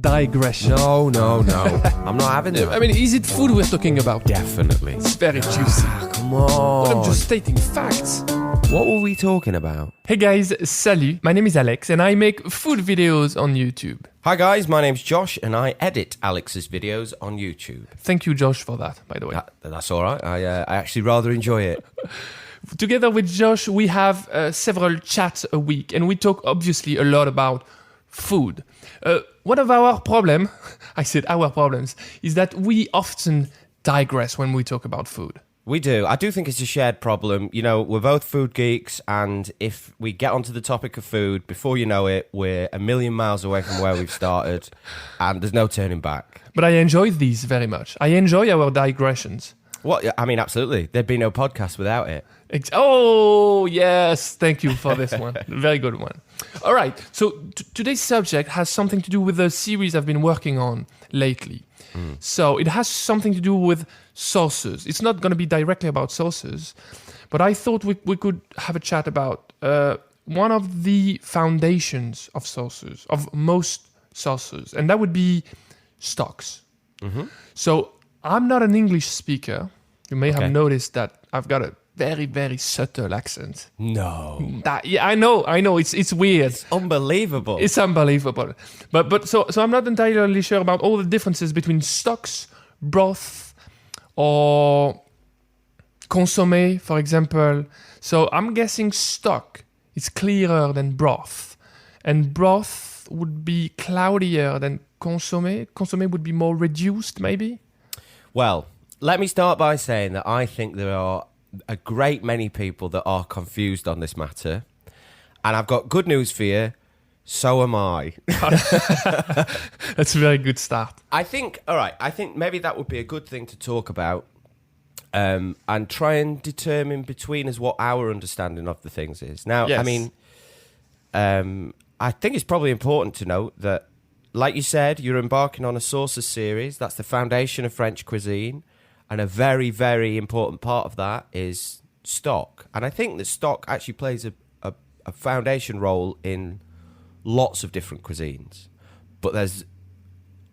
Digression. No. I'm not having it. I mean, is it food we're talking about? Definitely. It's very juicy. Come on. But I'm just stating facts. What were we talking about? Hey guys, salut. My name is Alex and I make food videos on YouTube. Hi guys, my name's Josh and I edit Alex's videos on YouTube. Thank you, Josh, for that, by the way. That's all right. I actually rather enjoy it. Together with Josh, we have several chats a week and we talk obviously a lot about food. One of our problems, I said our problems, is that we often digress when we talk about food. We do. I do think it's a shared problem. You know, we're both food geeks, and if we get onto the topic of food, before you know it, we're a million miles away from where we've started, and there's no turning back. But I enjoy these very much. I enjoy our digressions. What? I mean, absolutely. There'd be no podcast without it. Oh, yes. Thank you for this one. Very good one. All right. So today's subject has something to do with the series I've been working on lately. So it has something to do with sauces. It's not going to be directly about sauces, but I thought we could have a chat about one of the foundations of sauces, of most sauces, and that would be stocks. Mm-hmm. So I'm not an English speaker. You may have noticed that I've got a very, very subtle accent. No. I know. It's weird. It's unbelievable. It's unbelievable. But so I'm not entirely sure about all the differences between stocks, broth, or consommé, for example. So I'm guessing stock is clearer than broth, and broth would be cloudier than consommé. Consommé would be more reduced, maybe. Well, let me start by saying that I think there are a great many people that are confused on this matter. And I've got good news for you. So am I. That's a very good start. I think maybe that would be a good thing to talk about and try and determine between us what our understanding of the things is. Now, yes. I mean, I think it's probably important to note that, like you said, you're embarking on a sauces series. That's the foundation of French cuisine. And a very, very important part of that is stock. And I think that stock actually plays a foundation role in lots of different cuisines. But there's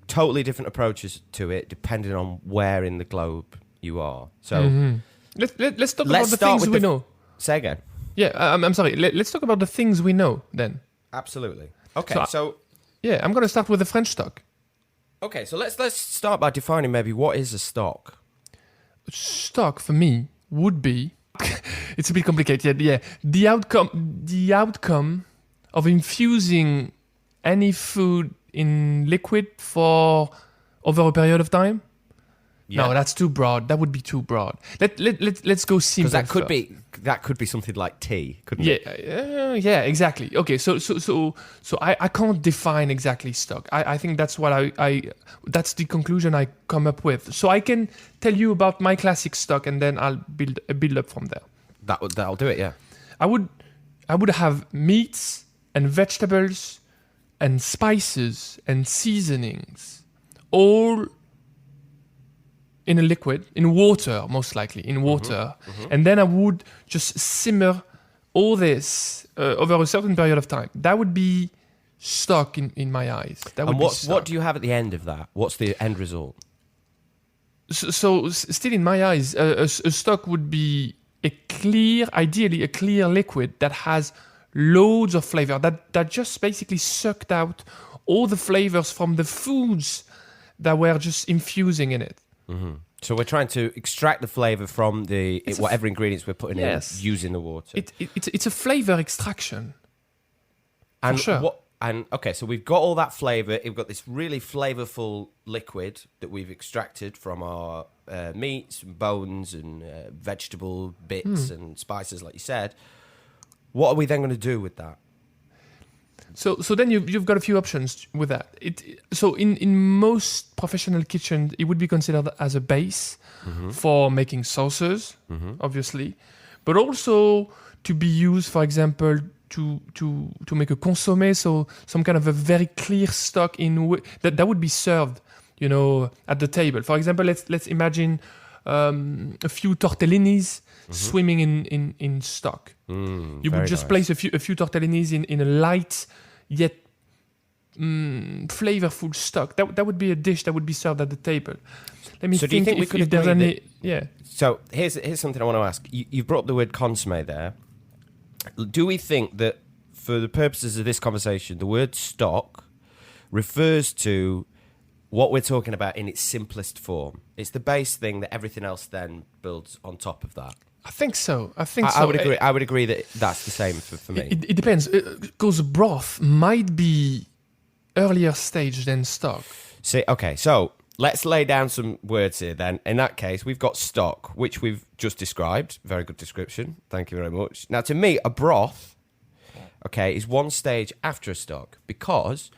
totally different approaches to it depending on where in the globe you are. So let's talk about the things we know. Say again. Yeah, I'm sorry. Let's talk about the things we know then. Absolutely. Okay, so yeah, I'm going to start with the French stock. Okay, so let's start by defining maybe what is a stock. Stock for me would be it's a bit complicated. Yeah, the outcome of infusing any food in liquid for over a period of time. Yeah. No, that's too broad. That would be too broad. Let's go simple. Because that could be something like tea, couldn't it? Yeah, exactly. Okay, so I can't define exactly stock. I think that's what that's the conclusion I come up with. So I can tell you about my classic stock, and then I'll build up from there. That'll do it. Yeah. I would have meats and vegetables and spices and seasonings all in a liquid, in water, most likely, and then I would just simmer all this over a certain period of time. That would be stock in my eyes. What do you have at the end of that? What's the end result? So still in my eyes, a stock would be ideally a clear liquid that has loads of flavor, that just basically sucked out all the flavors from the foods that were just infusing in it. Mm-hmm. So we're trying to extract the flavour from whatever ingredients we're putting in using the water. It's a flavour extraction. And for sure. Okay, so we've got all that flavour. We've got this really flavourful liquid that we've extracted from our meats and bones and vegetable bits and spices, like you said. What are we then going to do with that? So then you've got a few options with that. So in most professional kitchens, it would be considered as a base for making sauces, obviously, but also to be used, for example, to make a consommé, so some kind of a very clear stock that would be served, at the table. For example, let's imagine a few tortellinis swimming in stock. You would just place a few tortellinis in a light yet flavorful stock. That would be a dish that would be served at the table. Let me So do you think we could if there's agree any. Yeah. So here's something I want to ask. You brought up the word consommé there. Do we think that, for the purposes of this conversation, the word stock refers to what we're talking about in its simplest form? It's the base thing that everything else then builds on top of that. I think so. I would agree. I would agree that that's the same for me. It depends, because broth might be earlier stage than stock. See, okay, so let's lay down some words here then. In that case, we've got stock, which we've just described. Very good description. Thank you very much. Now, to me, a broth, okay, is one stage after a stock, because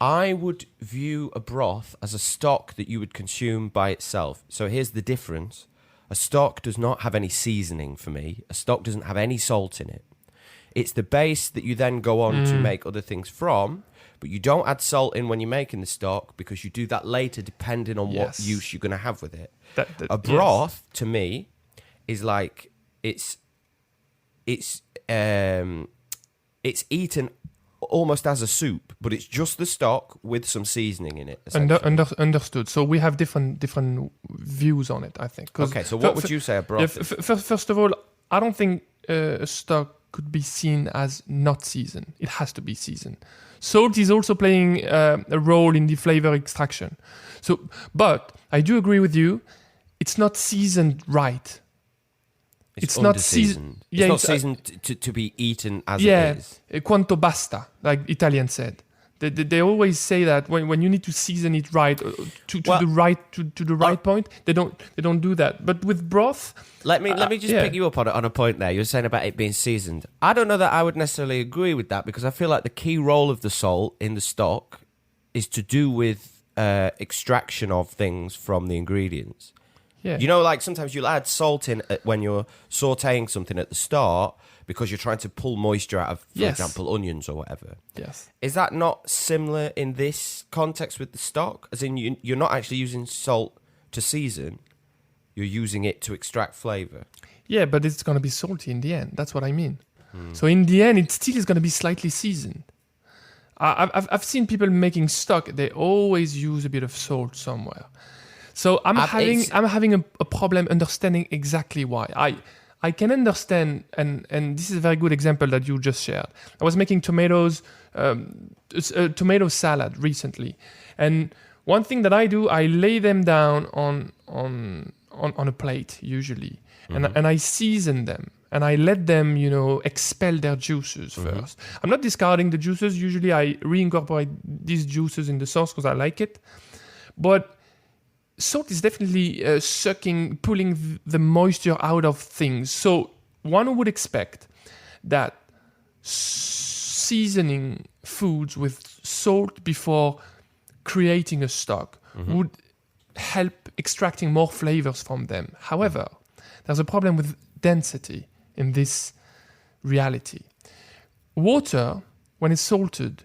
I would view a broth as a stock that you would consume by itself. So here's the difference. A stock does not have any seasoning for me. A stock doesn't have any salt in it. It's the base that you then go on to make other things from, but you don't add salt in when you're making the stock, because you do that later depending on what use you're going to have with it. A broth, to me, is like it's eaten almost as a soup, but it's just the stock with some seasoning in it. Understood. So we have different views on it, I think. Okay, so what would you say a broth? Yeah, first of all, I don't think a stock could be seen as not seasoned. It has to be seasoned. Salt is also playing a role in the flavor extraction. So, but I do agree with you. It's not seasoned right. It's not seasoned. Yeah, it's not seasoned to be eaten as it is. Quanto basta, like Italian said. They always say that when you need to season it right to the right point, they don't do that. But with broth, let me just pick you up on a point there. You're saying about it being seasoned. I don't know that I would necessarily agree with that, because I feel like the key role of the salt in the stock is to do with extraction of things from the ingredients. Yeah. You know, like sometimes you'll add salt in when you're sautéing something at the start, because you're trying to pull moisture out of, for example, onions or whatever. Yes. Is that not similar in this context with the stock? As in, you're not actually using salt to season, you're using it to extract flavour. Yeah, but it's going to be salty in the end. That's what I mean. So in the end, it still is going to be slightly seasoned. I've seen people making stock. They always use a bit of salt somewhere. So I'm having a problem understanding exactly why. I can understand, and this is a very good example that you just shared. I was making tomato salad recently, and one thing that I do, I lay them down on a plate usually, and I season them, and I let them, expel their juices first. I'm not discarding the juices. Usually, I reincorporate these juices in the sauce because I like it, but salt is definitely pulling the moisture out of things. So one would expect that seasoning foods with salt before creating a stock would help extracting more flavors from them. However, there's a problem with density in this reality. Water, when it's salted,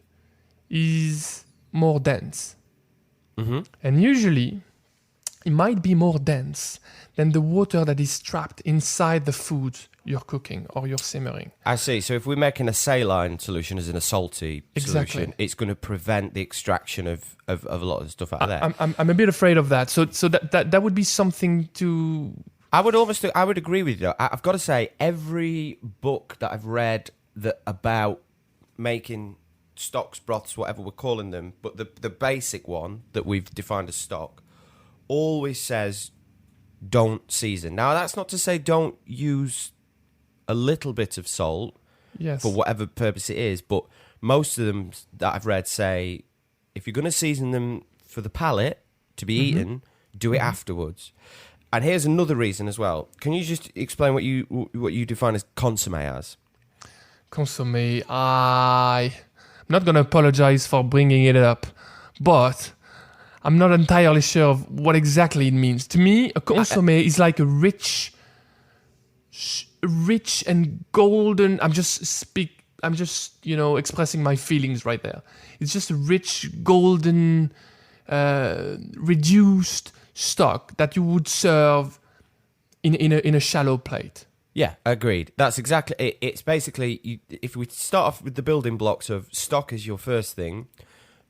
is more dense. And usually, it might be more dense than the water that is trapped inside the food you're cooking or you're simmering. I see. So if we're making a saline solution, as in a salty solution, it's going to prevent the extraction of a lot of the stuff out of there. I'm a bit afraid of that. So that would be something to... I would agree with you. I've got to say, every book that I've read about making stocks, broths, whatever we're calling them, but the basic one that we've defined as stock, always says don't season. Now, that's not to say don't use a little bit of salt for whatever purpose it is, but most of them that I've read say if you're going to season them for the palate to be eaten, do it afterwards. And here's another reason as well. Can you just explain what you define as consommé as? Consommé, I'm not going to apologize for bringing it up, but I'm not entirely sure of what exactly it means. To me, a consommé is like a rich and golden. I'm just expressing my feelings right there. It's just a rich, golden, reduced stock that you would serve in a shallow plate. Yeah, agreed. That's exactly it. It's basically, if we start off with the building blocks of stock as your first thing,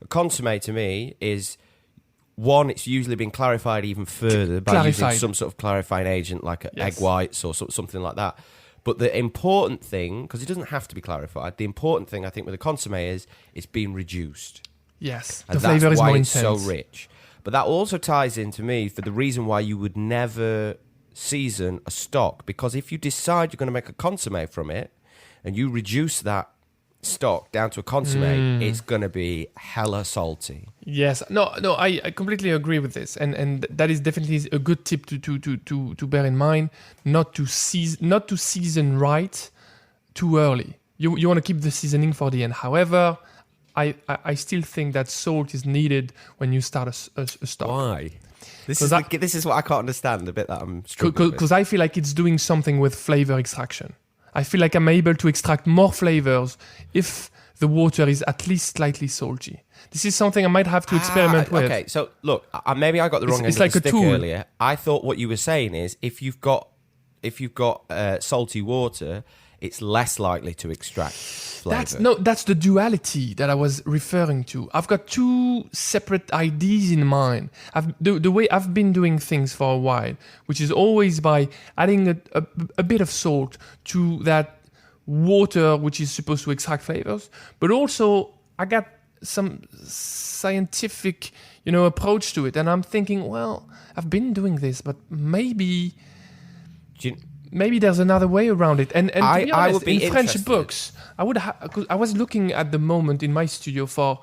A consommé to me is one. It's usually been clarified even further by using some sort of clarifying agent, like egg whites or something like that. But the important thing, because it doesn't have to be clarified, the important thing I think with a consommé is it's been reduced. Yes, and the flavour is more it's intense. so rich. But that also ties into me for the reason why you would never season a stock, because if you decide you're going to make a consommé from it and you reduce that stock down to a consommé, it's going to be hella salty. Yes, no, I completely agree with this, and that is definitely a good tip to bear in mind, not to season right too early. You want to keep the seasoning for the end. However, I still think that salt is needed when you start a stock. Why? This is what I can't understand, the bit that I'm struggling with. Because I feel like it's doing something with flavor extraction. I feel like I'm able to extract more flavors if the water is at least slightly salty. This is something I might have to experiment with. Okay, so look, maybe I got the wrong end of the stick earlier. I thought what you were saying is if you've got salty water, it's less likely to extract flavor. That's the duality that I was referring to. I've got two separate ideas in mind. The way I've been doing things for a while, which is always by adding a bit of salt to that water, which is supposed to extract flavors, but also I got some scientific, approach to it, and I'm thinking, well, I've been doing this, but maybe there's another way around it. And to be honest, I would be in French interested. books, cause I was looking at the moment in my studio for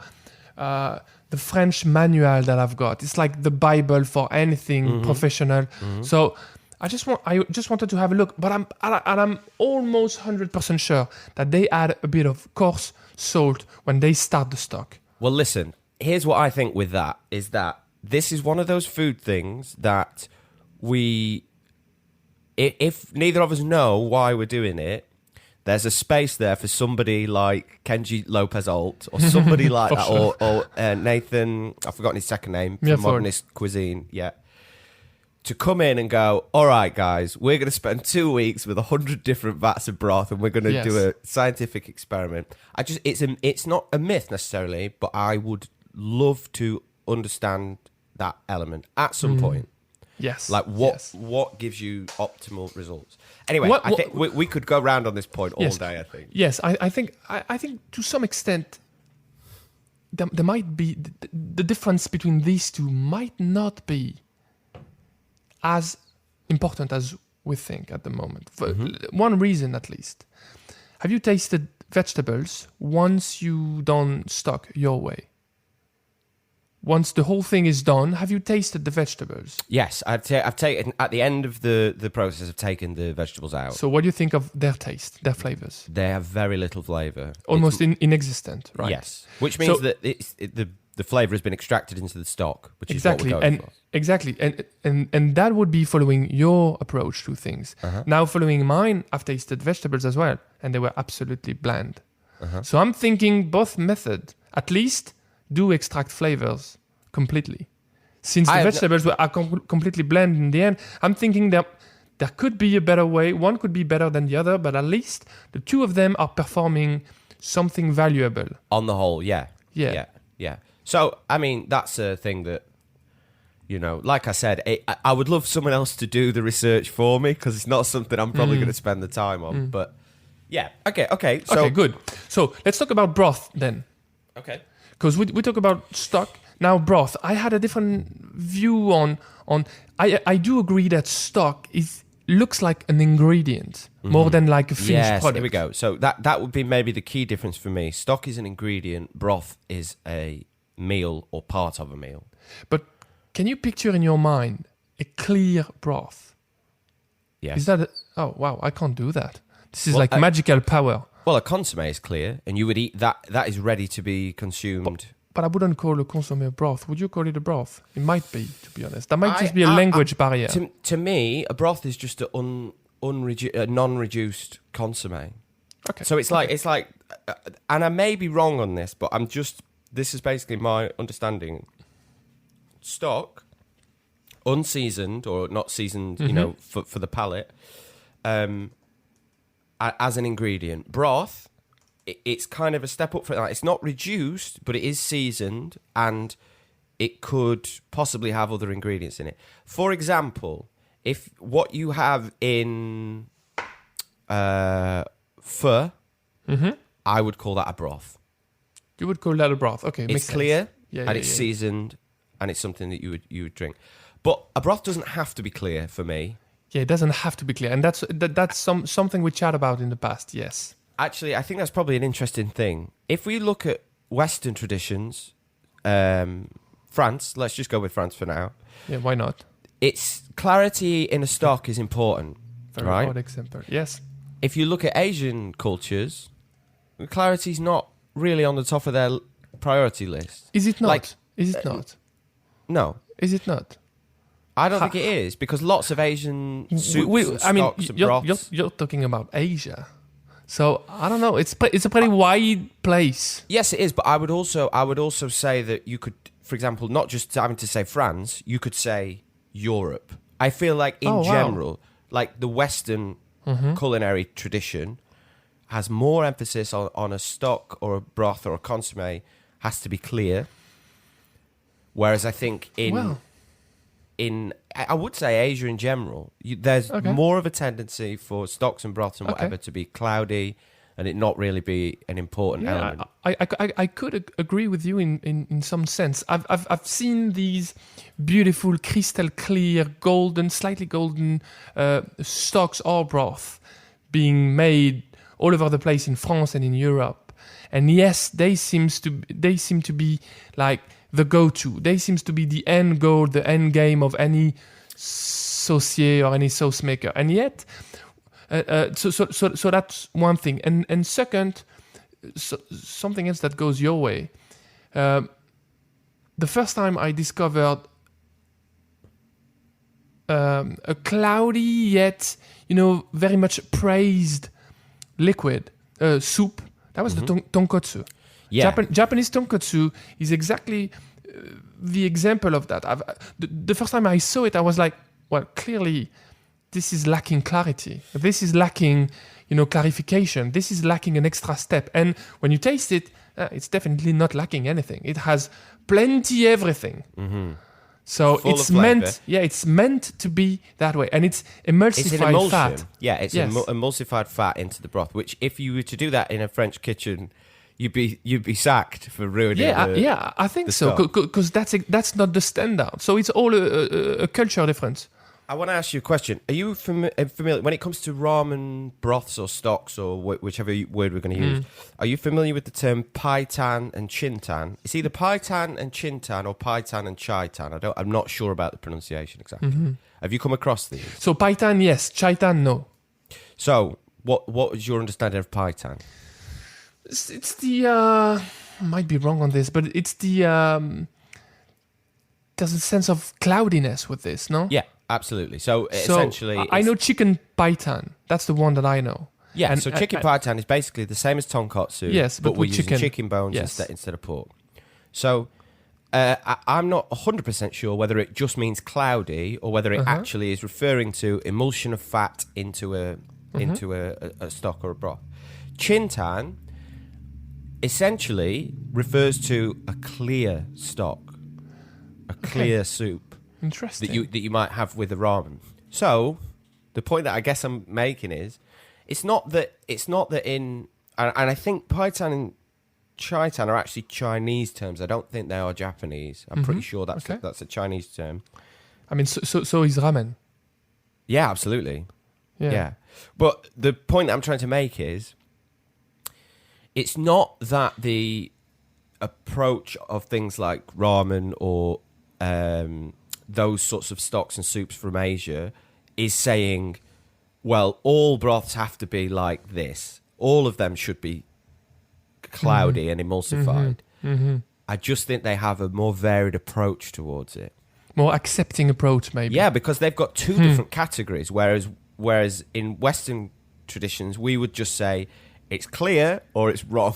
the French manual that I've got. It's like the Bible for anything professional. So I just wanted to have a look, but I'm almost 100% sure that they add a bit of coarse salt when they start the stock. Well, listen, here's what I think with that, is that this is one of those food things that if neither of us know why we're doing it, there's a space there for somebody like Kenji Lopez-Alt or somebody like that, sure. or Nathan, I've forgotten his second name, from Modernist Cuisine, to come in and go, all right, guys, we're going to spend 2 weeks with 100 different vats of broth and we're going to do a scientific experiment. It's not a myth necessarily, but I would love to understand that element at some point. Yes. Like what gives you optimal results? Anyway, I think we could go round on this point all day, I think. Yes, I think to some extent there might be the difference between these two might not be as important as we think at the moment. For one reason at least. Have you tasted vegetables once you done stock your way? Once the whole thing is done, have you tasted the vegetables? Yes, I've taken at the end of the process. I've taken the vegetables out. So, what do you think of their taste, their flavors? They have very little flavor, almost inexistent, right? Yes, which means that the flavor has been extracted into the stock, which is what we're going for. Exactly, and that would be following your approach to things. Now, following mine, I've tasted vegetables as well, and they were absolutely bland. So, I'm thinking both methods at least do extract flavors completely. Since the vegetables are completely bland in the end, I'm thinking that there could be a better way. One could be better than the other, but at least the two of them are performing something valuable. On the whole, yeah. So, I mean, that's a thing that, like I said, I would love someone else to do the research for me, because it's not something I'm probably going to spend the time on. But, yeah. Okay. So, okay, good. So, let's talk about broth then. Okay. Because we talk about stock, now broth. I had a different view on. I do agree that stock looks like an ingredient more than like a finished product. Here we go. So that would be maybe the key difference for me. Stock is an ingredient. Broth is a meal or part of a meal. But can you picture in your mind a clear broth? Yes. Is that oh wow, I can't do that. This is like magical power. Well, a consommé is clear, and you would eat that. That is ready to be consumed. But I wouldn't call a consommé a broth. Would you call it a broth? It might be, to be honest. That might just be a language barrier. To me, a broth is just a non-reduced consommé. Okay. So it's like, and I may be wrong on this, but this is basically my understanding. Stock, unseasoned or not seasoned, for the palate, as an ingredient. Broth it's kind of a step up for it. Like, it's not reduced, but it is seasoned, and it could possibly have other ingredients in it. For example, if what you have in pho, I would call that a broth. You would call that a broth. Okay, it's clear, and it's seasoned, and it's something that you would drink. But a broth doesn't have to be clear for me. Yeah, it doesn't have to be clear, and that's something we chat about in the past. Yes. Actually, I think that's probably an interesting thing. If we look at Western traditions, France, let's just go with France for now. Yeah, why not? It's clarity in a stock is important, Very right? good example. Yes. If you look at Asian cultures, clarity's not really on the top of their priority list. Is it not? Is it not? No. Is it not? I don't think it is, because lots of Asian soups and stocks and broths... You're talking about Asia. So, I don't know. It's a pretty wide place. Yes, it is, but I would also say that you could, for example, not just having to say France, you could say Europe. I feel like in general, like the Western culinary tradition has more emphasis on a stock or a broth or a consommé has to be clear. Whereas I think I would say Asia in general, there's more of a tendency for stocks and broths and whatever to be cloudy and it not really be an important element. I could agree with you in some sense. I've seen these beautiful crystal clear golden, slightly golden stocks or broth being made all over the place in France and in Europe. And yes, they seem to be like the go-to. They seems to be the end goal, the end game of any saucier or any sauce maker. And yet, so that's one thing. And second, something else that goes your way. The first time I discovered a cloudy yet, very much praised liquid soup, that was the tonkotsu. Yeah. Japanese tonkotsu is exactly the example of that. The first time I saw it, I was like, well, clearly this is lacking clarity. This is lacking, clarification. This is lacking an extra step. And when you taste it, it's definitely not lacking anything. It has plenty everything. Mm-hmm. So it's meant to be that way. And it's emulsified fat. Yeah, it's emulsified fat into the broth, which if you were to do that in a French kitchen, you'd be sacked for ruining I think so, because that's not the standard. So it's all a culture difference. I want to ask you a question. Are you familiar when it comes to ramen broths or stocks or whichever word we're going to use? Are you familiar with the term paitan and chintan? It's either paitan and chintan or paitan and chaitan. I'm not sure about the pronunciation exactly. Mm-hmm. Have you come across these? So paitan, yes. Chaitan, no. So what was your understanding of paitan? It's the might be wrong on this, but it's the there's a sense of cloudiness with this, no? Yeah, absolutely. So essentially, I know chicken paitan. That's the one that I know. Yeah. So chicken paitan is basically the same as tonkotsu. Yes, but we're using chicken bones instead of pork. So I'm not 100% sure whether it just means cloudy or whether it actually is referring to emulsion of fat into a stock or a broth. Chintan essentially refers to a clear stock, a clear soup. Interesting. That you might have with a ramen. So the point that I guess I'm making is, it's not that in and I think paitan and chaitan are actually Chinese terms. I don't think they are Japanese. I'm pretty sure that's a Chinese term. I mean, so is ramen. Yeah, absolutely. Yeah. But the point that I'm trying to make is, it's not that the approach of things like ramen or those sorts of stocks and soups from Asia is saying, well, all broths have to be like this. All of them should be cloudy and emulsified. Mm-hmm. I just think they have a more varied approach towards it. More accepting approach, maybe. Yeah, because they've got two different categories, whereas in Western traditions, we would just say, it's clear or it's wrong.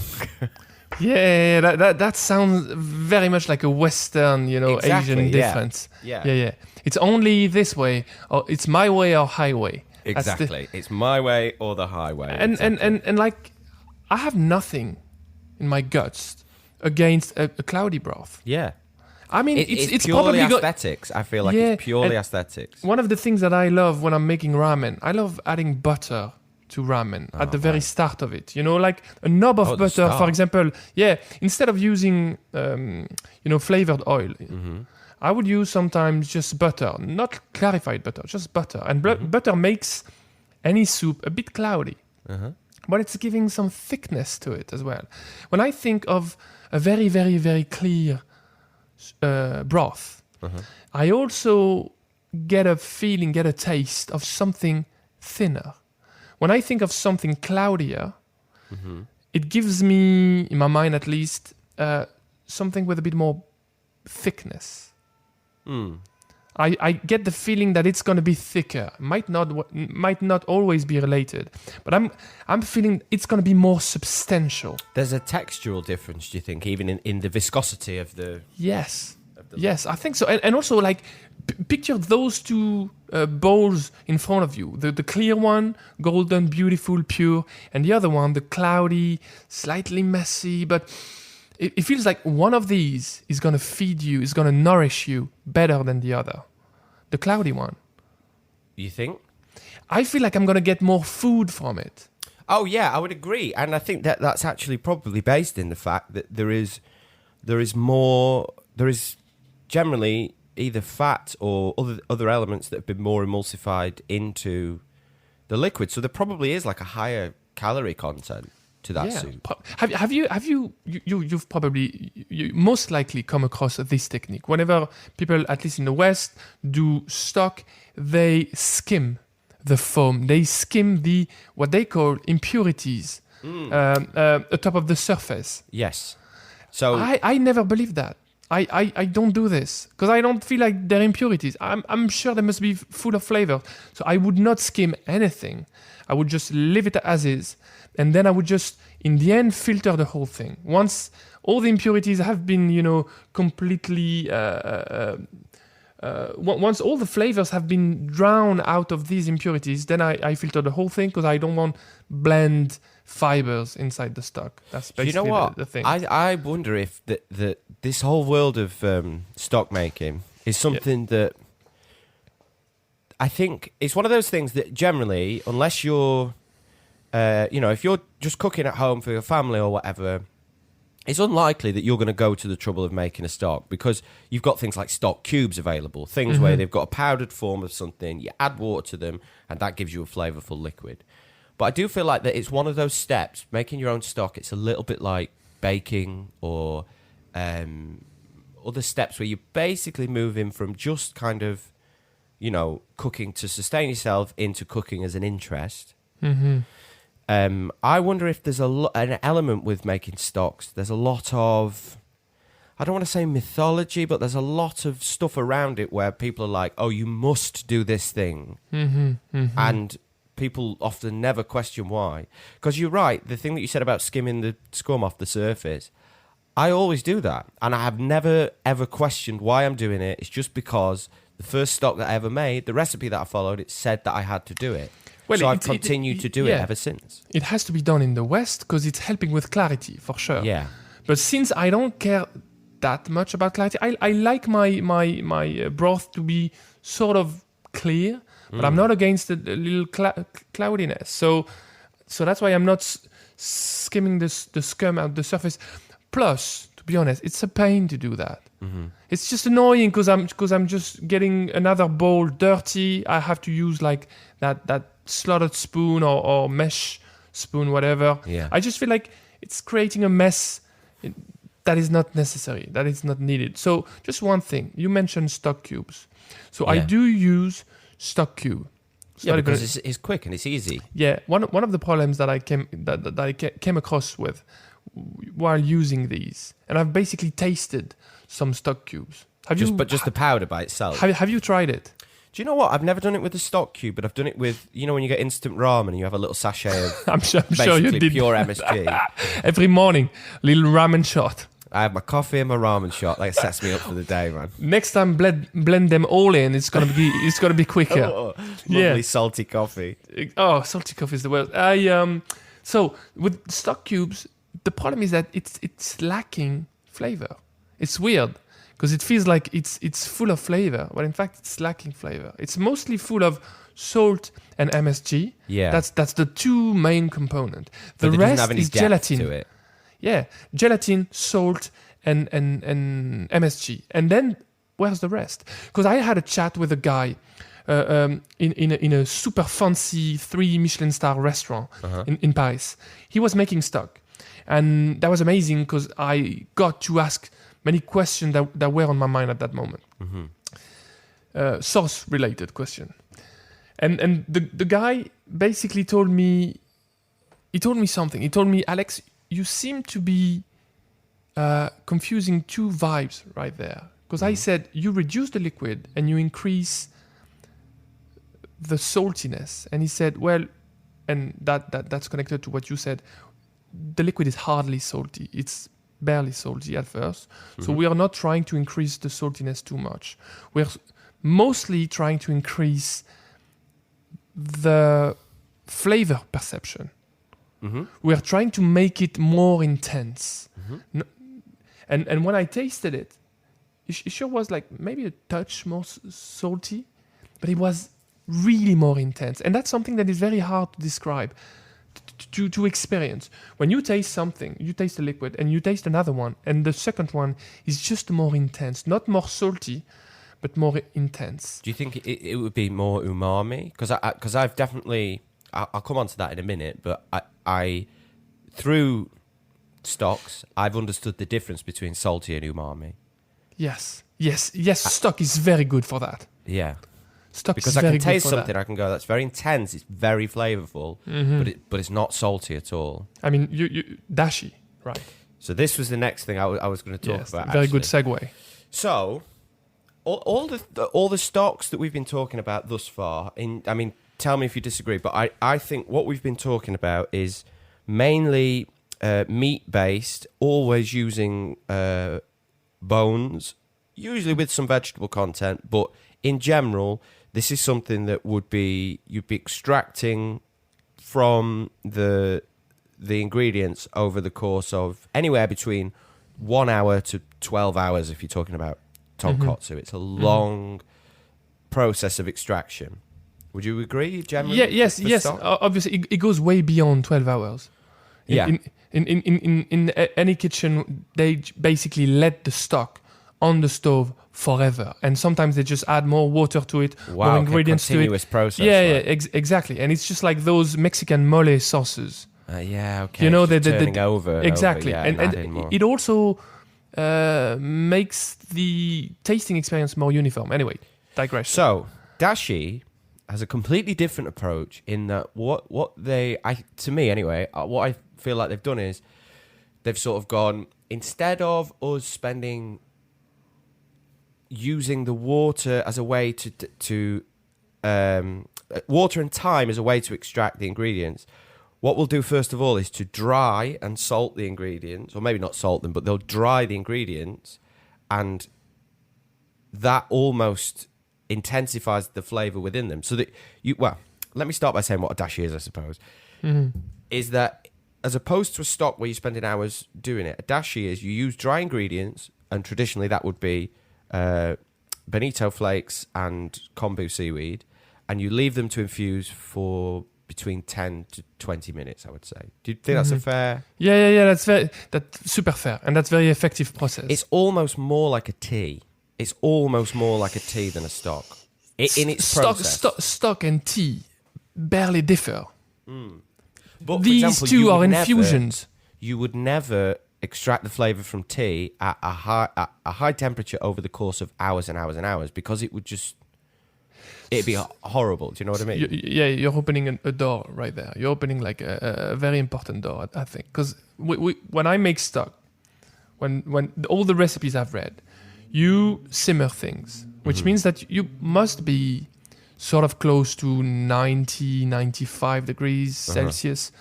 That sounds very much like a Western, Asian difference. Yeah. It's only this way, or it's my way or highway. Exactly. It's my way or the highway. And like, I have nothing in my guts against a cloudy broth. Yeah. I mean, It's probably purely aesthetics. I feel like it's purely aesthetics. One of the things that I love when I'm making ramen, I love adding butter to ramen at the very start of it. You know, like a knob of butter, for example. Yeah, instead of using, flavored oil, I would use sometimes just butter, not clarified butter, just butter. And butter makes any soup a bit cloudy, but it's giving some thickness to it as well. When I think of a very, very, very clear broth, I also get a feeling, get a taste of something thinner. When I think of something cloudier, it gives me, in my mind at least, something with a bit more thickness. I get the feeling that it's going to be thicker. Might not always be related, but I'm feeling it's going to be more substantial. There's a textural difference, do you think, even in the viscosity of the... Yes, I think so. And also, like, picture those two bowls in front of you. The clear one, golden, beautiful, pure, and the other one, the cloudy, slightly messy, but it feels like one of these is going to feed you, is going to nourish you better than the other. The cloudy one. You think? I feel like I'm going to get more food from it. Oh, yeah, I would agree. And I think that's actually probably based in the fact that there is generally either fat or other elements that have been more emulsified into the liquid. So there probably is like a higher calorie content to that soup. You've probably most likely come across this technique. Whenever people, at least in the West, do stock, they skim the foam. They skim what they call impurities atop of the surface. Yes. So I never believed that. I don't do this because I don't feel like they're impurities. I'm sure they must be full of flavor. So I would not skim anything. I would just leave it as is. And then I would just, in the end, filter the whole thing. Once all the impurities have been, completely... once all the flavors have been drowned out of these impurities, then I filter the whole thing because I don't want blend fibers inside the stock. That's basically the thing. I wonder if this whole world of stock making is something that I think it's one of those things that generally, unless you're, if you're just cooking at home for your family or whatever, it's unlikely that you're going to go to the trouble of making a stock because you've got things like stock cubes available, things where they've got a powdered form of something, you add water to them, and that gives you a flavourful liquid. But I do feel like that it's one of those steps, making your own stock, it's a little bit like baking or other steps where you're basically moving from just kind of, cooking to sustain yourself into cooking as an interest. I wonder if there's an element with making stocks. There's a lot of, I don't want to say mythology, but there's a lot of stuff around it where people are like, oh, you must do this thing. And people often never question why. Because you're right, the thing that you said about skimming the scum off the surface, I always do that. And I have never, ever questioned why I'm doing it. It's just because the first stock that I ever made, the recipe that I followed, it said that I had to do it. Well, so I've continued to do it ever since. It has to be done in the West because it's helping with clarity, for sure. Yeah. But since I don't care that much about clarity, I like my broth to be sort of clear, but I'm not against the little cloudiness. So that's why I'm not skimming the scum out the surface. Plus, to be honest, it's a pain to do that. It's just annoying because I'm just getting another bowl dirty. I have to use like that slotted spoon or mesh spoon, whatever. Yeah. I just feel like it's creating a mess that is not necessary, that is not needed. So just one thing, you mentioned stock cubes. So I do use stock cube. Because it's quick and it's easy. Yeah, one of the problems that I came across with while using these, and I've basically tasted some stock cubes. Just the powder by itself. Have you tried it? Do you know what? I've never done it with the stock cube, but I've done it with, when you get instant ramen and you have a little sachet of I'm sure you did. Pure MSG. Every morning, little ramen shot. I have my coffee and my ramen shot. That sets me up for the day, man. Next time, blend them all in. It's gonna be quicker. Lovely salty coffee. Oh, salty coffee is the worst. So with stock cubes, the problem is that it's lacking flavor. It's weird because it feels like it's full of flavor, but in fact it's lacking flavor. It's mostly full of salt and MSG. Yeah. That's the two main components. The But it doesn't rest have any is depth gelatin. to it. Yeah, gelatin, salt, and MSG. And then where's the rest? Because I had a chat with a guy in a super fancy 3 Michelin star restaurant in Paris. He was making stock. And that was amazing because I got to ask many questions that were on my mind at that moment. Sauce-related question. And the guy basically told me something. He told me, Alex, you seem to be confusing two vibes right there. Because I said, you reduce the liquid and you increase the saltiness. And he said, well, and that's connected to what you said, the liquid is hardly salty. It's barely salty at first. So we are not trying to increase the saltiness too much. We're mostly trying to increase the flavor perception. We're trying to make it more intense. And when I tasted it, it sure was like maybe a touch more salty, but it was really more intense. And that's something that is very hard to describe, to experience. When you taste something, you taste a liquid and you taste another one, and the second one is just more intense, not more salty, but more intense. Do you think it would be more umami? Because I've definitely, I'll come on to that in a minute, but I through stocks, I've understood the difference between salty and umami. Yes. Stock is very good for that. Yeah. Stock Because is I very can good taste for something, that. I can go, that's very intense, it's very flavourful, but it's not salty at all. I mean, you dashi, right? So this was the next thing I was going to talk about. Very actually. good segue. So, all the stocks that we've been talking about thus far, I mean, tell me if you disagree, but I think what we've been talking about is mainly meat-based, always using bones, usually with some vegetable content, but in general, this is something that you'd be extracting from the ingredients over the course of anywhere between 1 hour to 12 hours if you're talking about tonkotsu. It's a long process of extraction. Would you agree, generally? Yes. Obviously, it goes way beyond 12 hours. In any kitchen, they basically let the stock on the stove forever, and sometimes they just add more water to it, more ingredients to it. Continuous process. Exactly. And it's just like those Mexican mole sauces. Okay. You know, turning over. Exactly, and and it also makes the tasting experience more uniform. Anyway, digression. So dashi has a completely different approach in that what to me anyway, what I feel like they've done is they've sort of gone, instead of us using the water as a way to water and time as a way to extract the ingredients, what we'll do first of all is to dry and salt the ingredients, or maybe not salt them, but they'll dry the ingredients, and that almost intensifies the flavour within them. So that let me start by saying what a dashi is, I suppose. Is that as opposed to a stock where you're spending hours doing it, a dashi is you use dry ingredients, and traditionally that would be bonito flakes and kombu seaweed, and you leave them to infuse for between 10 to 20 minutes, I would say. Do you think that's a fair... Yeah, that's super fair, and that's very effective process. It's almost more like a tea. It's almost more like a tea than a stock. In its process. Stock and tea barely differ. But, These for example, two are infusions. You would never extract the flavour from tea at a high temperature over the course of hours and hours and hours, because it would just... It'd be horrible. Do you know what I mean? You're opening a door right there. You're opening like a very important door, I think. Because when I make stock, when all the recipes I've read, you simmer things, which means that you must be sort of close to 90, 95 degrees Celsius,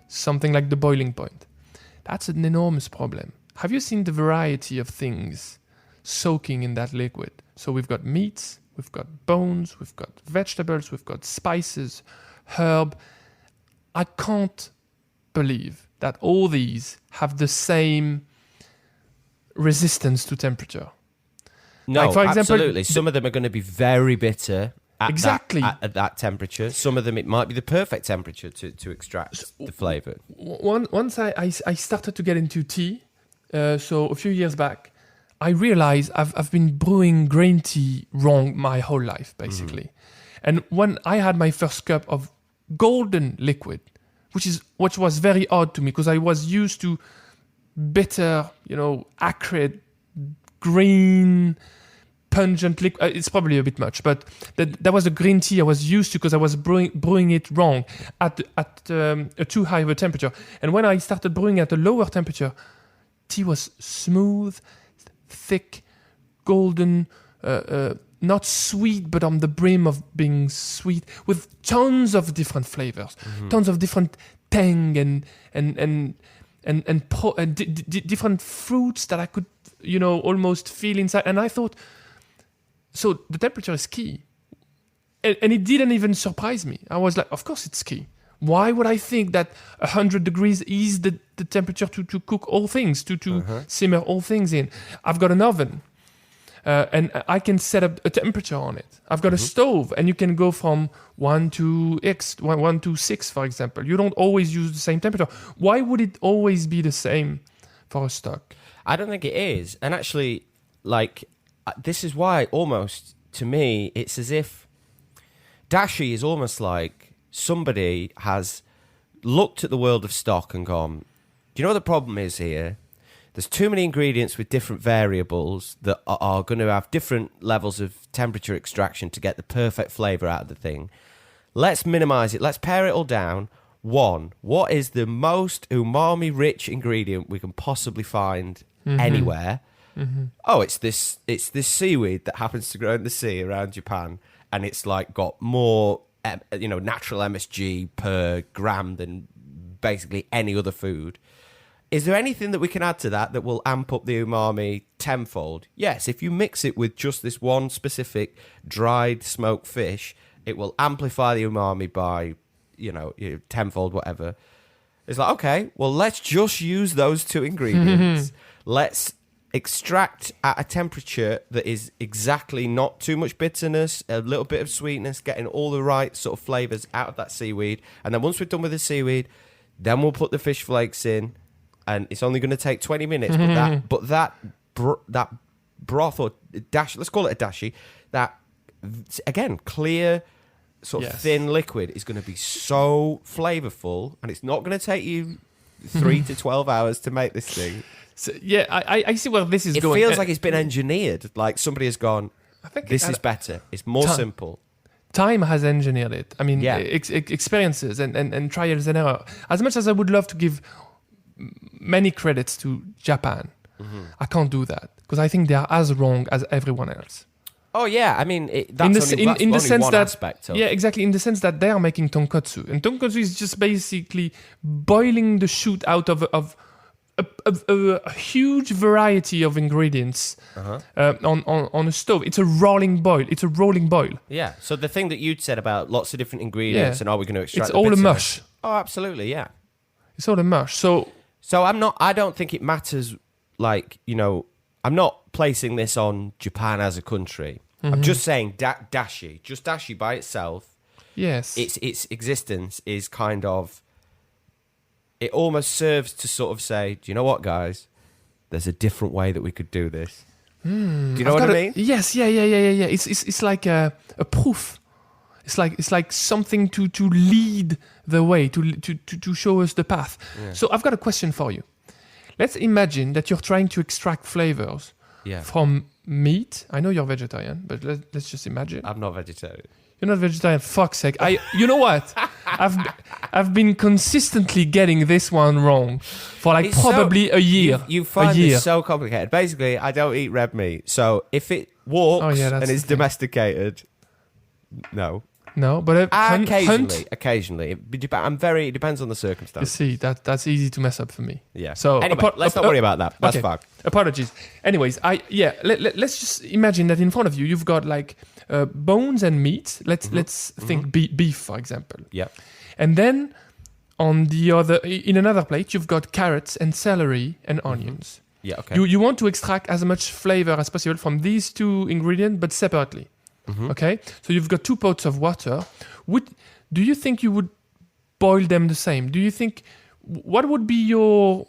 something like the boiling point. That's an enormous problem. Have you seen the variety of things soaking in that liquid? So we've got meats, we've got bones, we've got vegetables, we've got spices, herb. I can't believe that all these have the same resistance to temperature. No, Like, for example, absolutely. Some of them are going to be very bitter at Exactly. at that temperature. Some of them, it might be the perfect temperature to extract the flavour. Once I started to get into tea, so a few years back, I realized I've been brewing green tea wrong my whole life, basically. And when I had my first cup of golden liquid, which was very odd to me because I was used to bitter, acrid, green, pungent liquid. It's probably a bit much, but that was the green tea I was used to because I was brewing it wrong at a too high of a temperature. And when I started brewing at a lower temperature, tea was smooth, thick, golden, not sweet, but on the brim of being sweet, with tons of different flavors, tons of different tang and different fruits that I could, almost feel inside. And I thought, so the temperature is key. And it didn't even surprise me. I was like, of course it's key. Why would I think that 100 degrees is the temperature to cook all things, to simmer all things in? I've got an oven, and I can set up a temperature on it. I've got a stove, and you can go from 1 to 6, for example. You don't always use the same temperature. Why would it always be the same for a stock? I don't think it is. And actually, this is why almost, to me, it's as if dashi is almost like somebody has looked at the world of stock and gone, do you know what the problem is here? There's too many ingredients with different variables that are going to have different levels of temperature extraction to get the perfect flavour out of the thing. Let's minimise it. Let's pare it all down. One, what is the most umami-rich ingredient we can possibly find anywhere? Oh, it's this seaweed that happens to grow in the sea around Japan, and it's got more natural MSG per gram than basically any other food. Is there anything that we can add to that will amp up the umami tenfold? Yes, if you mix it with just this one specific dried smoked fish, it will amplify the umami by tenfold, whatever. It's like, okay, well, let's just use those two ingredients. Let's extract at a temperature that is exactly not too much bitterness, a little bit of sweetness, getting all the right sort of flavours out of that seaweed. And then once we're done with the seaweed, then we'll put the fish flakes in, and it's only going to take 20 minutes. But that broth or dashi, let's call it a dashi, that, again, clear, sort of thin liquid is going to be so flavourful, and it's not going to take you 3 to 12 hours to make this thing. So, yeah, I see where this is going. It feels like it's been engineered. Like somebody has gone, this is better. It's more simple. Time has engineered it. I mean, experiences and trials and error. As much as I would love to give many credits to Japan, I can't do that because I think they are as wrong as everyone else. Oh yeah, I mean that's only one aspect of. Yeah, exactly. In the sense that they are making tonkotsu, and tonkotsu is just basically boiling the shoot out of a huge variety of ingredients on a stove. It's a rolling boil. Yeah. So the thing that you'd said about lots of different ingredients and are we going to extract? It's all a mush. Oh, absolutely. Yeah. It's all a mush. So I don't think it matters. I'm not placing this on Japan as a country. I'm just saying dashi, just dashi by itself. Yes. Its existence is kind of. It almost serves to sort of say, do you know what, guys? There's a different way that we could do this. Do you know what I mean? Yes, yeah. It's like a proof. It's like something to lead the way, to show us the path. Yeah. So I've got a question for you. Let's imagine that you're trying to extract flavors from meat. I know you're vegetarian, but let's just imagine. I'm not vegetarian. You're not vegetarian. Fuck's sake! You know what? I've been consistently getting this one wrong for probably a year. You find this so complicated. Basically, I don't eat red meat, so if it walks and is domesticated, no. No, but occasionally. It depends on the circumstance. You see, that's easy to mess up for me. Yeah. So anyway, let's not worry about that. That's fine. Apologies. Anyways, let's just imagine that in front of you, you've got bones and meat. Let's think beef, for example. Yeah. And then In another plate, you've got carrots and celery and onions. Yeah, okay. You want to extract as much flavor as possible from these two ingredients, but separately. Okay? So you've got 2 pots of water. Do you think you would boil them the same? What would be your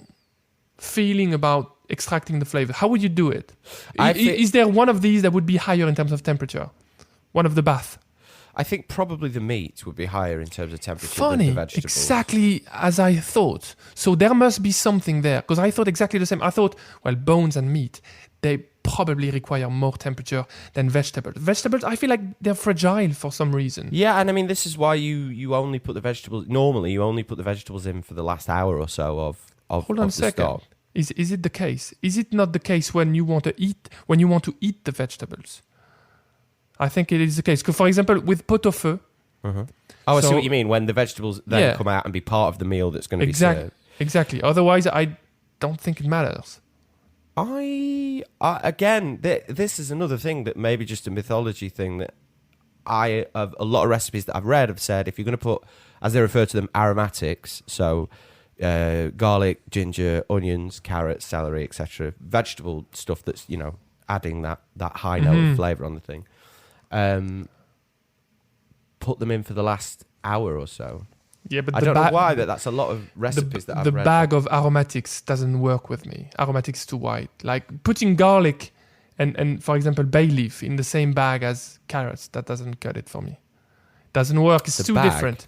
feeling about extracting the flavor? How would you do it? Is there one of these that would be higher in terms of temperature? One of the bath? I think probably the meat would be higher in terms of temperature than the vegetables. Exactly as I thought. So there must be something there, because I thought exactly the same. I thought, bones and meat, they probably require more temperature than vegetables. Vegetables, I feel like they're fragile for some reason. Yeah, and I mean, this is why you only put the vegetables... Normally, you only put the vegetables in for the last hour or so of Hold on a second. stock. Is it the case? Is it not the case when you want to eat the vegetables? I think it is the case. Because, for example, with pot-au-feu... I see what you mean, when the vegetables then come out and be part of the meal that's going to be served. Exactly. Otherwise, I don't think it matters. Again, this is another thing that maybe just a mythology thing that a lot of recipes that I've read have said, if you're going to put, as they refer to them, aromatics, so garlic, ginger, onions, carrots, celery, etc., vegetable stuff that's, adding that high note of flavour on the thing, put them in for the last hour or so. Yeah, but I don't know why, but that's a lot of recipes that I've read. The bag of aromatics doesn't work with me. Aromatics too white. Like putting garlic and for example, bay leaf in the same bag as carrots, that doesn't cut it for me. Doesn't work. It's too different.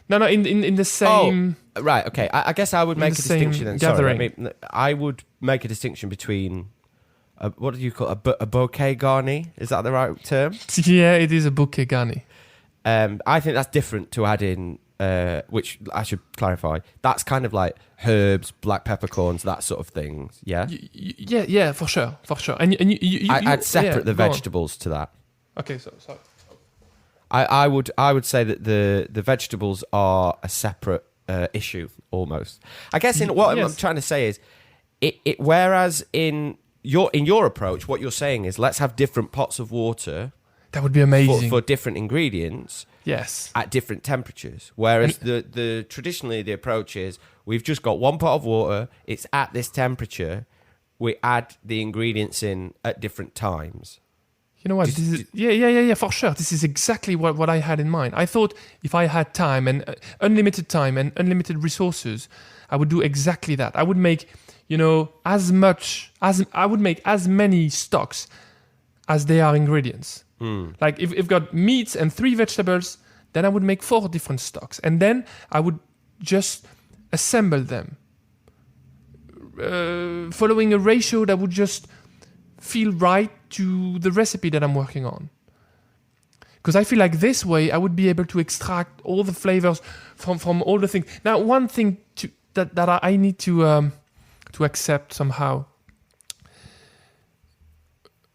No, in the same... Oh, right, okay. I guess I would make a distinction then. Gathering. Sorry, I would make a distinction between... what do you call it? A bouquet garni? Is that the right term? Yeah, it is a bouquet garni. I think that's different to add in... which I should clarify, that's kind of like herbs, black peppercorns, that sort of thing. Yeah, yeah, for sure. And I'd separate the vegetables to that. Okay, sorry. I would say that the vegetables are a separate issue almost. I guess I'm trying to say is it. Whereas in your approach, what you're saying is let's have different pots of water. That would be amazing for different ingredients. Yes, at different temperatures. Whereas the traditionally the approach is we've just got one pot of water. It's at this temperature. We add the ingredients in at different times. You know what? Yeah, for sure. This is exactly what I had in mind. I thought if I had time and unlimited time and unlimited resources, I would do exactly that. I would make, as many stocks as they are ingredients. Like if I've got meats and 3 vegetables, then I would make 4 different stocks. And then I would just assemble them, following a ratio that would just feel right to the recipe that I'm working on. Because I feel like this way I would be able to extract all the flavors from all the things. Now, one thing that I need to accept somehow.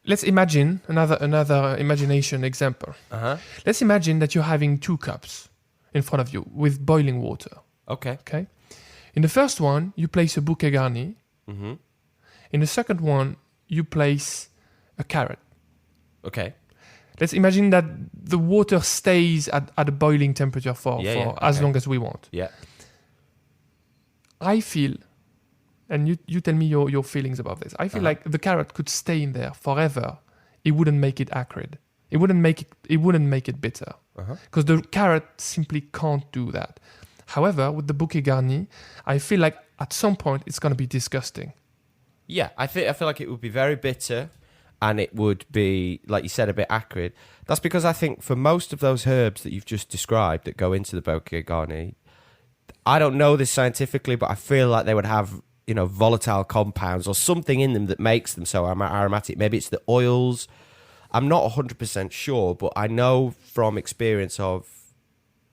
Let's imagine another imagination example. Let's imagine that you're having 2 cups in front of you with boiling water. Okay. In the first one, you place a bouquet garni. In the second one, you place a carrot. Okay. Let's imagine that the water stays at a boiling temperature for as long as we want. Yeah. I feel... And you tell me your feelings about this. I feel like the carrot could stay in there forever. It wouldn't make it acrid. It wouldn't make it bitter. Because the carrot simply can't do that. However, with the bouquet garni, I feel like at some point it's going to be disgusting. Yeah, I feel like it would be very bitter, and it would be, like you said, a bit acrid. That's because I think for most of those herbs that you've just described that go into the bouquet garni, I don't know this scientifically, but I feel like they would have volatile compounds or something in them that makes them so aromatic. Maybe it's the oils. I'm not 100% sure, but I know from experience of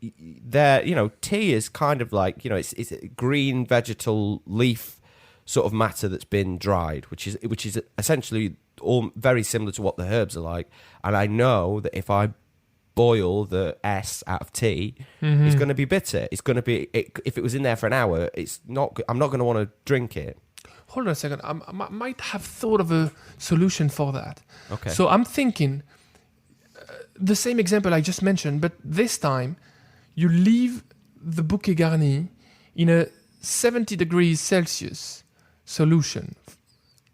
tea is kind of like, it's a green vegetal leaf sort of matter that's been dried, which is essentially all very similar to what the herbs are like. And I know that if I boil the S out of tea, it's going to be bitter. It's going to be if it was in there for an hour, it's not. I'm not going to want to drink it. Hold on a second. I might have thought of a solution for that. Okay. So I'm thinking the same example I just mentioned, but this time you leave the bouquet garni in a 70 degrees Celsius solution,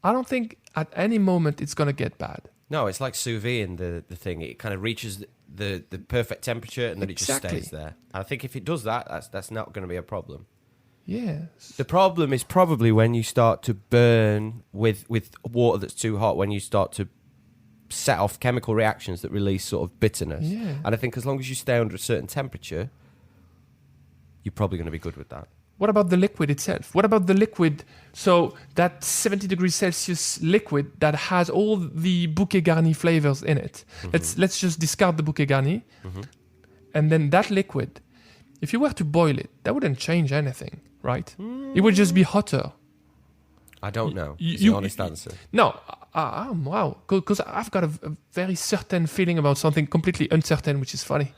I don't think at any moment it's going to get bad. No, it's like sous vide the thing. It kind of reaches the perfect temperature and then it just stays there. And I think if it does that, that's not going to be a problem. Yes. The problem is probably when you start to burn with water that's too hot, when you start to set off chemical reactions that release sort of bitterness. Yeah. And I think as long as you stay under a certain temperature, you're probably going to be good with that. What about the liquid itself? What about the liquid? So that 70 degrees Celsius liquid that has all the bouquet garni flavors in it. Let's just discard the bouquet garni. And then that liquid, if you were to boil it, that wouldn't change anything, right? It would just be hotter. I don't know. Is the honest answer. No. Wow. Because I've got a very certain feeling about something completely uncertain, which is funny.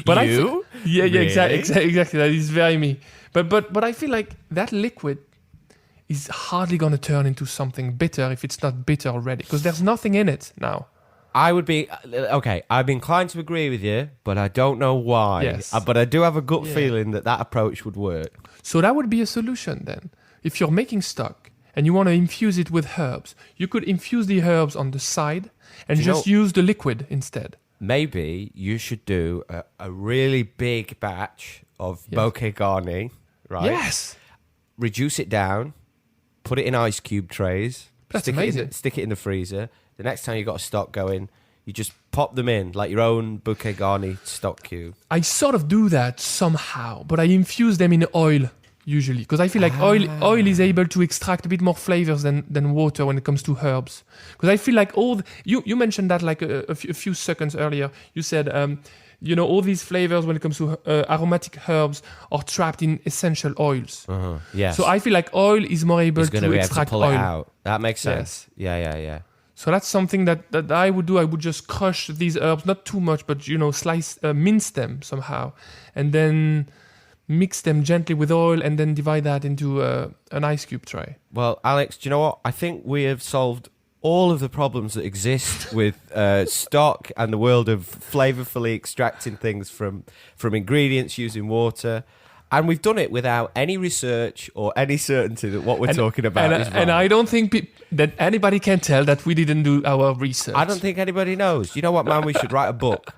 But you? Yeah, exactly. That is very me. But I feel like that liquid is hardly going to turn into something bitter if it's not bitter already, because there's nothing in it now. I would be okay. I'm inclined to agree with you, but I don't know why. Yes. But I do have a gut feeling that approach would work. So that would be a solution then. If you're making stock and you want to infuse it with herbs, you could infuse the herbs on the side and just use the liquid instead. Maybe you should do a really big batch of bouquet garni, right? Yes. Reduce it down, put it in ice cube trays. That's amazing. Stick it in the freezer. The next time you've got a stock going, you just pop them in like your own bouquet garni stock cube. I sort of do that somehow, but I infuse them in oil usually, because I feel like oil is able to extract a bit more flavors than water when it comes to herbs. Because I feel like you mentioned that like a few seconds earlier. You said all these flavors when it comes to aromatic herbs are trapped in essential oils. Yes. So I feel like oil is more able to extract pull oil. It out. That makes sense. Yes. Yeah. So that's something that I would do. I would just crush these herbs, not too much, but mince them somehow, and then mix them gently with oil, and then divide that into an ice cube tray. Well, Alex, do you know what? I think we have solved all of the problems that exist with stock and the world of flavorfully extracting things from ingredients using water. And we've done it without any research or any certainty that what we're talking about is wrong. And I don't think that anybody can tell that we didn't do our research. I don't think anybody knows. You know what, man? We should write a book.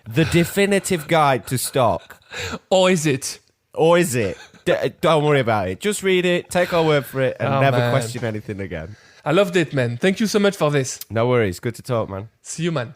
The Definitive Guide to Stock. Or is it? Don't worry about it. Just read it, take our word for it, and never question anything again. I loved it, man. Thank you so much for this. No worries. Good to talk, man. See you, man.